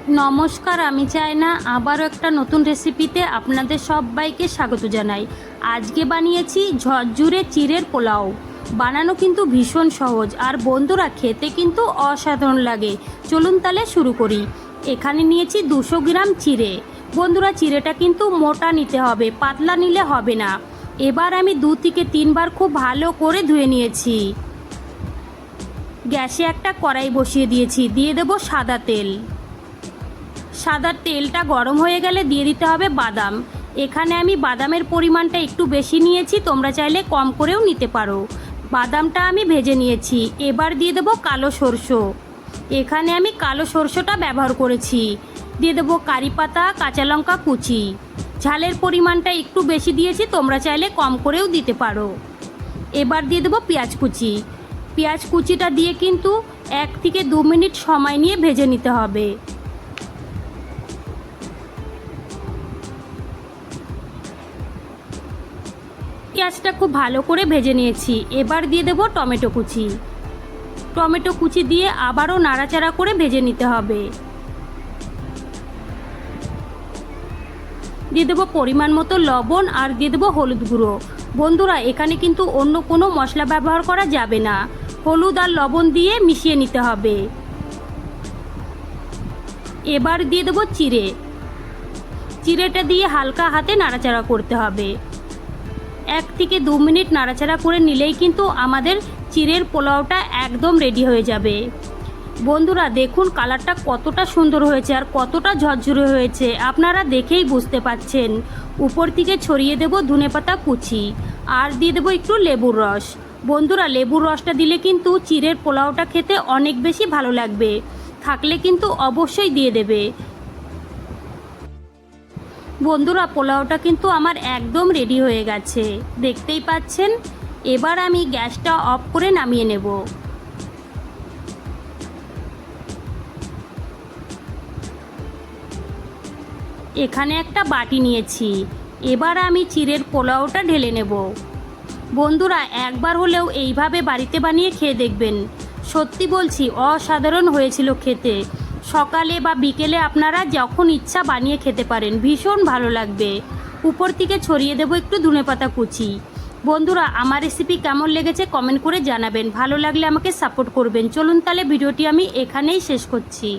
নমস্কার, আমি চায়না আবারও একটা নতুন রেসিপিতে আপনাদের সবাইকে স্বাগত জানাই। আজকে বানিয়েছি ঝরঝুরে চিড়ের পোলাও। বানানো কিন্তু ভীষণ সহজ, আর বন্ধুরা খেতে কিন্তু অসাধারণ লাগে। চলুন তাহলে শুরু করি। এখানে নিয়েছি 200 গ্রাম চিড়ে। বন্ধুরা, চিড়েটা কিন্তু মোটা নিতে হবে, পাতলা নিলে হবে না। এবার আমি 2 থেকে 3 বার খুব ভালো করে ধুয়ে নিয়েছি। গ্যাসে একটা কড়াই বসিয়ে দিয়েছি, দিয়ে দেবো সাদা তেল। সাদা তেলটা গরম হয়ে গেলে দিয়ে দিতে হবে বাদাম। এখানে আমি বাদামের পরিমাণটা একটু বেশি নিয়েছি, তোমরা চাইলে কম করেও নিতে পারো। বাদামটা আমি ভেজে নিয়েছি। এবার দিয়ে দেবো কালো সরষে। এখানে আমি কালো সরষেটা ব্যবহার করেছি। দিয়ে দেবো কারি পাতা, কাঁচা লঙ্কা কুচি। ঝালের পরিমাণটা একটু বেশি দিয়েছি, তোমরা চাইলে কম করেও দিতে পারো। এবার দিয়ে দেবো পেঁয়াজ কুচি। পেঁয়াজ কুচিটা দিয়ে কিন্তু 1 থেকে 2 মিনিট সময় নিয়ে ভেজে নিতে হবে। পেঁয়াজটা খুব ভালো করে ভেজে নিয়েছি। এবার দিয়ে দেবো টমেটো কুচি। টমেটো কুচি দিয়ে আবারও নাড়াচাড়া করে ভেজে নিতে হবে। দিয়ে দেবো পরিমাণ মতো লবণ, আর দিয়ে দেবো হলুদ গুঁড়ো। বন্ধুরা, এখানে কিন্তু অন্য কোনো মশলা ব্যবহার করা যাবে না। হলুদ আর লবণ দিয়ে মিশিয়ে নিতে হবে। এবার দিয়ে দেবো চিড়ে। চিড়েটা দিয়ে হালকা হাতে নাড়াচাড়া করতে হবে। 1 থেকে 2 মিনিট নাড়াচাড়া করে নিলেই কিন্তু আমাদের চিড়ের পোলাওটা একদম রেডি হয়ে যাবে। বন্ধুরা, দেখুন কালারটা কতটা সুন্দর হয়েছে আর কতটা ঝরঝরে হয়েছে, আপনারা দেখেই বুঝতে পাচ্ছেন। উপর থেকে ছড়িয়ে দেব ধনেপাতা কুচি, আর দিয়ে দেবো একটু লেবুর রস। বন্ধুরা, লেবুর রসটা দিলে কিন্তু চিড়ের পোলাওটা খেতে অনেক বেশি ভালো লাগবে। থাকলে কিন্তু অবশ্যই দিয়ে দেবে। বন্ধুরা, পোলাওটা কিন্তু আমার একদম রেডি হয়ে গেছে, দেখতেই পাচ্ছেন। এবার আমি গ্যাসটা অফ করে নামিয়ে নেব। এখানে একটা বাটি নিয়েছি। এবার আমি চিড়ের পোলাওটা ঢেলে নেব। বন্ধুরা, একবার হলেও এইভাবে বাড়িতে বানিয়ে খেয়ে দেখবেন। সত্যি বলছি, অসাধারণ হয়েছিল খেতে। সকালে বা বিকেলে আপনারা যখন ইচ্ছা বানিয়ে খেতে পারেন, ভীষণ ভালো লাগবে। উপর থেকে ছড়িয়ে দেবো একটু ধনেপাতা কুচি। বন্ধুরা, আমার রেসিপি কেমন লেগেছে কমেন্ট করে জানাবেন। ভালো লাগলে আমাকে সাপোর্ট করবেন। চলুন তাহলে ভিডিওটি আমি এখানেই শেষ করছি।